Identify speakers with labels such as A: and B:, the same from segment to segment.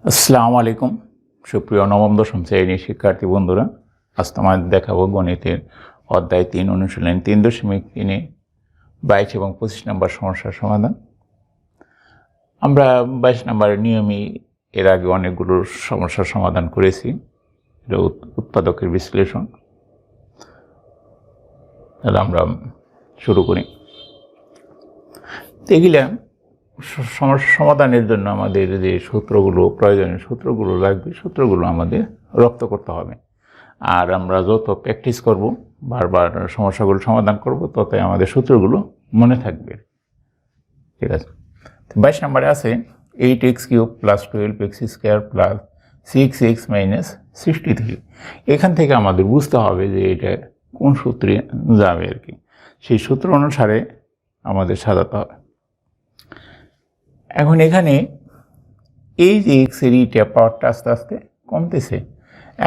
A: আসসালামু আলাইকুম সুপ্রিয় নবম-দশম শ্রেণীর শিক্ষার্থী বন্ধুরা। আজ তোমাদের দেখাবো গণিতের অধ্যায় 3 অনুশীলন 3.3 22 এবং 25 নম্বর সমস্যার সমাধান। আমরা 22 নম্বরের নিয়মই এর আগে অনেকগুলো সমস্যার সমাধান করেছি। এটা উৎপাদকের বিশ্লেষণ। তাহলে আমরা শুরু করি। এগুলা সমস্যা সমাধানের জন্য আমাদের যে সূত্রগুলো প্রয়োজনীয় সূত্রগুলো লাগবে, সূত্রগুলো আমাদের রপ্ত করতে হবে। আর আমরা যত প্র্যাকটিস করব, বারবার সমস্যাগুলো সমাধান করব, ততই আমাদের সূত্রগুলো মনে থাকবে। ঠিক আছে, 22 নম্বরে আছে 8x³ + 12x² + 6x - 63। এখান থেকে আমাদের বুঝতে হবে যে এটা কোন সূত্রে যাবে আর কি। সেই সূত্র অনুসারে আমাদের সাজাতে হবে। এখন এখানে এই যে এক্সের ইটা পাওয়ারটা আস্তে আস্তে কমতেছে।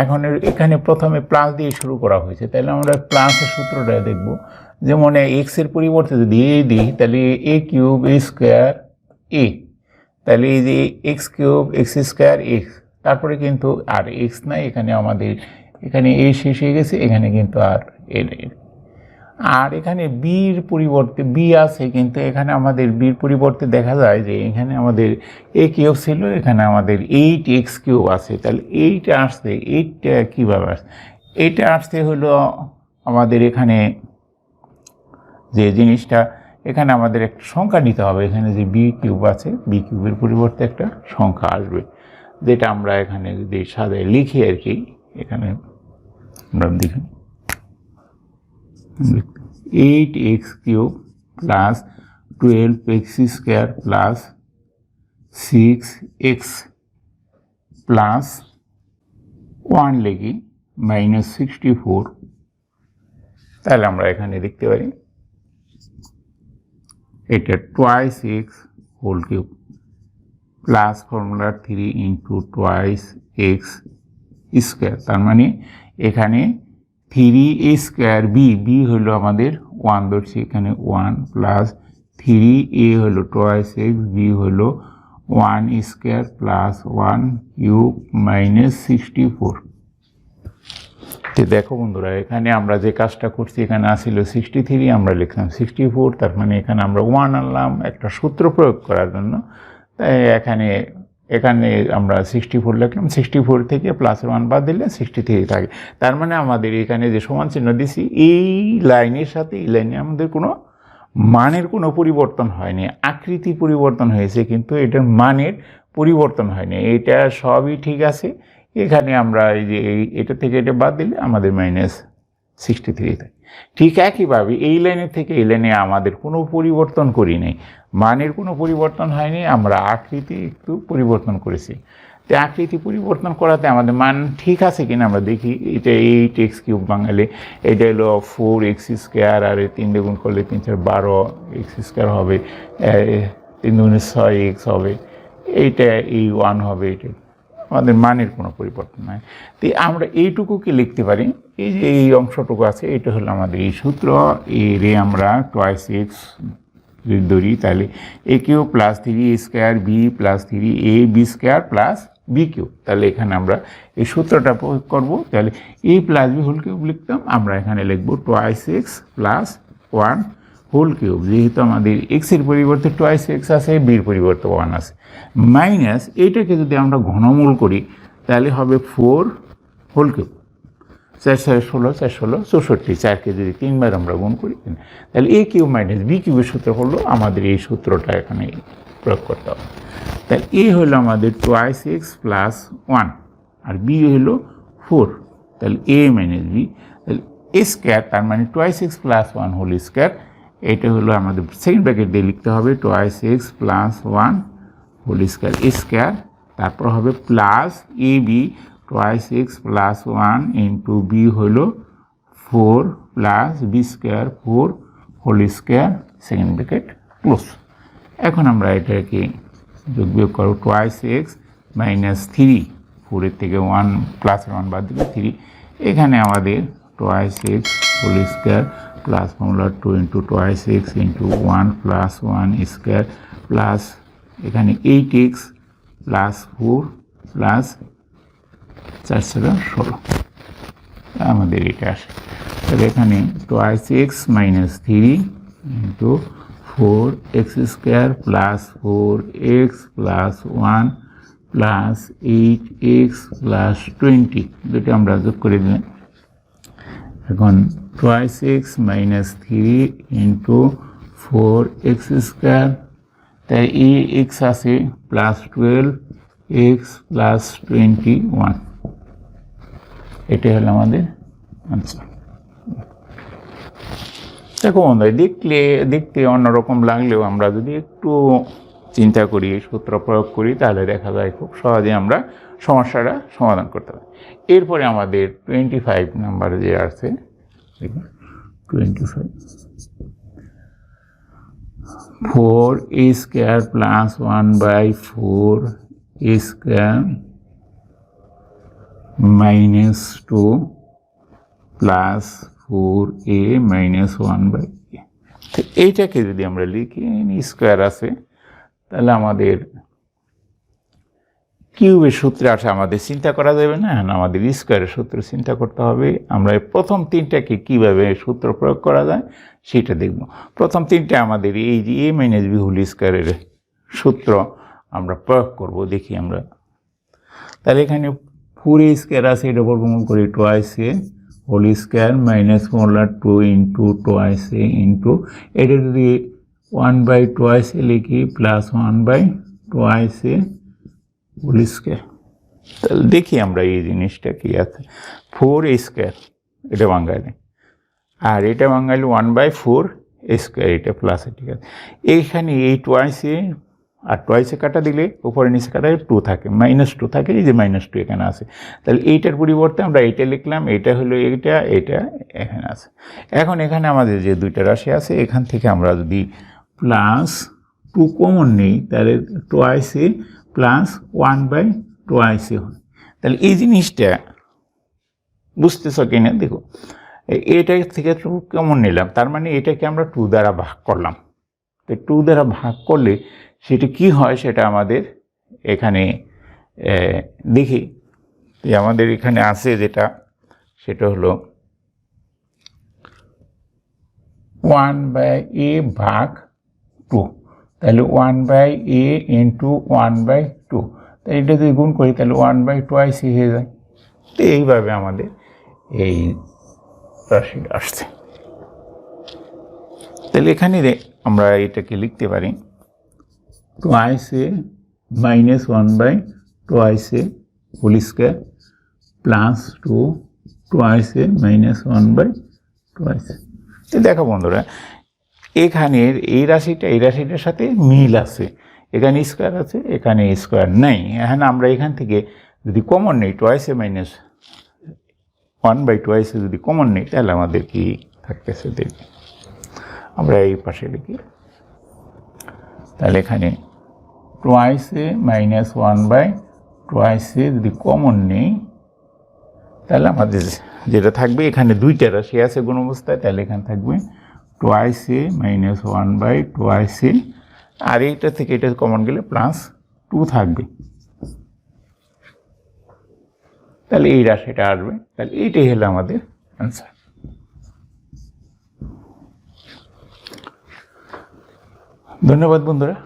A: এখন এখানে প্রথমে প্লাস দিয়ে শুরু করা হয়েছে, তাহলে আমরা প্লাসের সূত্রটা দেখব। যেমন এক্সের পরিবর্তে যদি এ দিই, তাহলে a³ a² a, তাহলে এই যে x³ x² x, তারপরে কিন্তু আর এক্স নাই এখানে, আমাদের এখানে এ শেষ হয়ে গেছে, এখানে কিন্তু আর এ নেই। আর এখানে বির পরিবর্তে বি আছে, কিন্তু এখানে আমাদের বির পরিবর্তে দেখা যায় যে এখানে আমাদের a³ ছিল, এখানে আমাদের 8x³ আছে। তাহলে এইটা আসছে, এইটা কীভাবে আসছে? এইটা আসতে হলো আমাদের এখানে যে জিনিসটা, এখানে আমাদের একটা সংখ্যা নিতে হবে। এখানে যে b³ আছে, b³ পরিবর্তে একটা সংখ্যা আসবে, যেটা আমরা এখানে যদি সাজায় লিখি আর কি। এখানে আমরা দেখি 8x³ + 12x² + 6x + 1 লিখি -64। তাহলে আমরা এখানে দেখতে পারি এটা 2x³ প্লাস ফর্মুলা 3 × 2x²। তার মানে এখানে 3a² b হলো আমাদের 1 ধরছি, এখানে 1 প্লাস 3a হলো 2x, b হলো 1² প্লাস 1³ -64। তো দেখো বন্ধুরা, এখানে আমরা যে কাজটা করছি, এখানে আসছিল 63, আমরা লিখলাম 64। তার মানে এখানে আমরা 1 আনলাম একটা সূত্র প্রয়োগ করার জন্য। তাই এখানে আমরা 64 লিখলাম, 64 থেকে +1 বাদ দিলে 63 থাকে। তার মানে আমাদের এখানে যে সমান চিহ্ন দিছি, এই লাইনের সাথে এই লাইনে আমাদের কোনো মানের কোনো পরিবর্তন হয়নি। আকৃতি পরিবর্তন হয়েছে, কিন্তু এটার মানের পরিবর্তন হয়নি। এটা সবই ঠিক আছে। এখানে আমরা এই যে এটা থেকে এটা বাদ দিলে আমাদের -63 থাকে। ঠিক একইভাবে এই লাইনের থেকে এই লাইনে আমাদের কোনো পরিবর্তন করি নাই, মানের কোনো পরিবর্তন হয়নি, আমরা আকৃতি একটু পরিবর্তন করেছি। তো আকৃতি পরিবর্তন করাতে আমাদের মান ঠিক আছে কিনা আমরা দেখি। এটা 8x³ বাঙালি, এটা হলো 4x², আর 3 দিয়ে গুণ করলে 3 × 4 12x² হবে, 3 × 2 = 6x হবে, এইটা এই 1 হবে। এটা আমাদের মানের কোনো পরিবর্তন নাই। তো আমরা এইটুকুকে লিখতে পারি, এই যে এই অংশটুকু আছে, এটা হলো আমাদের এই সূত্র। এর আমরা 2x ধরি, তাহলে a³ + 3a² b + 3ab² + b³। তাহলে এখানে আমরা এই সূত্রটা প্রয়োগ করব। তাহলে a + b³ লিখতাম, আমরা এখানে লিখব 2x + 1/3। যেহেতু আমাদের এক্সের পরিবর্তে 2x আছে, বির পরিবর্তে 1 আছে, মাইনাস এইটাকে যদি আমরা ঘনমূল করি, তাহলে হবে 4/3। 4 × 16 4 16 64, 4কে যদি 3 বার আমরা গুণ করি, তাহলে a³ - b³ সূত্র হলো আমাদের এই সূত্রটা এখানে প্রয়োগ করতে হবে। তাহলে a হলো আমাদের 2x + 1, আর b হলো 4। তাহলে a - b, তাহলে a², তার মানে 2x + 1² এটা হলো আমাদের সেকেন্ড ব্র্যাকেট দিয়ে লিখতে হবে 2x + 1², তারপর হবে প্লাস ab 2x + 1 × b হলো 4 + b², 4² সেকেন্ড ব্র্যাকেট ক্লোজ। এখন আমরা এটাকে যোগ বিয়োগ করব, 2x - 3, 4 থেকে 1 +1 বাদ দিলে 3, এখানে আমাদের 2x² plus formula 2 × 2x × 1 + 1² plus এখানে 8x + 4 প্লাস 4 × 16 আমাদের এটা আসে। তাহলে এখানে twice x minus 3 into 4x² plus 4x plus 1 plus 8x plus 20 দুটো আমরা যোগ করে দিলাম। এখন twice x minus 3 into 4x², তাই এই এক্স আছে প্লাস 12x প্লাস 21, এটাই হলো আমাদের আনসার। দেখো বন্ধুরা, দেখতে অন্যরকম লাগলেও আমরা যদি একটু চিন্তা করি, সূত্র প্রয়োগ করি, তাহলে দেখা যায় খুব সহজে আমরা সমস্যাটা সমাধান করতে পারি। এরপরে আমাদের 25 নাম্বার যে আছে, দেখুন 25, 4a² plus 1/4a² minus 2 plus 4a minus 1/a। তো এইটাকে যদি আমরা লিখি, স্কোয়ার আছে, তাহলে আমাদের কিউবের সূত্রে আসে, আমাদের চিন্তা করা যাবে না, আমাদের স্কোয়ারের সূত্র চিন্তা করতে হবে। আমরা প্রথম তিনটাকে কিভাবে সূত্র প্রয়োগ করা যায় সেটা দেখব। প্রথম তিনটা আমাদের এই যে a মাইনাস b হোল স্কোয়ারের সূত্র আমরা প্রয়োগ করব, দেখি আমরা। তাহলে এখানে 4a² আছে, এটা বর্গমূল করি twice a whole square minus 2 into twice a into, এটা যদি 1/2 লিখি প্লাস 1/2 হোল স্কোয়ার। তাহলে দেখি আমরা এই জিনিসটা কি আছে, 4a², এটা বাঙালি, আর এটা বাঙালি 1/4 স্কোয়ার, এটা প্লাসে, ঠিক আছে। এইখানে এই টোয়াইসে আর টোয়াইসে কাটা দিলে উপরে নিচে কাটা 2 থাকে, -2 থাকে, এই যে -2 এখানে আছে। তাহলে এইটার পরিবর্তে আমরা এইটা লিখলাম, এটা হলো এটা এখানে আছে। এখন এখানে আমাদের যে দুইটা রাশি আছে, এখান থেকে আমরা যদি +2 কমন নেই, তাহলে টোয়াইসে প্লাস 1/2 হয়। তাহলে এই জিনিসটা বুঝতেছ কিনা দেখো, এটা থেকে 2 কমন নিলাম, তার মানে এটাকে আমরা 2 দ্বারা ভাগ করলাম। তো 2 দ্বারা ভাগ করলে সেটা কি হয় সেটা আমাদের এখানে দেখি। আমাদের এখানে আছে যেটা, সেটা হলো 1/a ভাগ 2, তাহলে 1/a ইন্টু 1/2, তাই এটা যদি গুণ করি তাহলে 1/2 হয়ে যায়। তো এইভাবে আমাদের এই রাশিটা আসছে। তাহলে এখানে আমরা এটাকে লিখতে পারি টোয়াইসে মাইনাস 1/2 হোল স্কোয়ার প্লাস 2 টোয়াইসে মাইনাস 1/2। দেখো বন্ধুরা, এখানের এই রাশিটার সাথে মিল আছে, এখানে স্কোয়ার আছে, এখানে স্কোয়ার নেই। এখন আমরা এখান থেকে যদি কমন নেই, টোয়াইসে মাইনাস 1/2 যদি কমন নেই, তাহলে আমাদের কি থাকতেছে দেখি। আমরা এই পাশে লিখি, তাহলে এখানে টোয়াইসে মাইনাস 1/2 যদি কমন নেই, তাহলে আমাদের যেটা থাকবে, এখানে দুইটা রাশি আছে গুণ অবস্থায়, তাহলে এখানে থাকবে টোয়াইসে মাইনাস 1/2, আর এইটা থেকে এটা কমন গেলে +2 থাকবে। তাহলে এই রাশিটা আসবে। তাহলে এইটাই হলো আমাদের অ্যান্সার। ধন্যবাদ বন্ধুরা।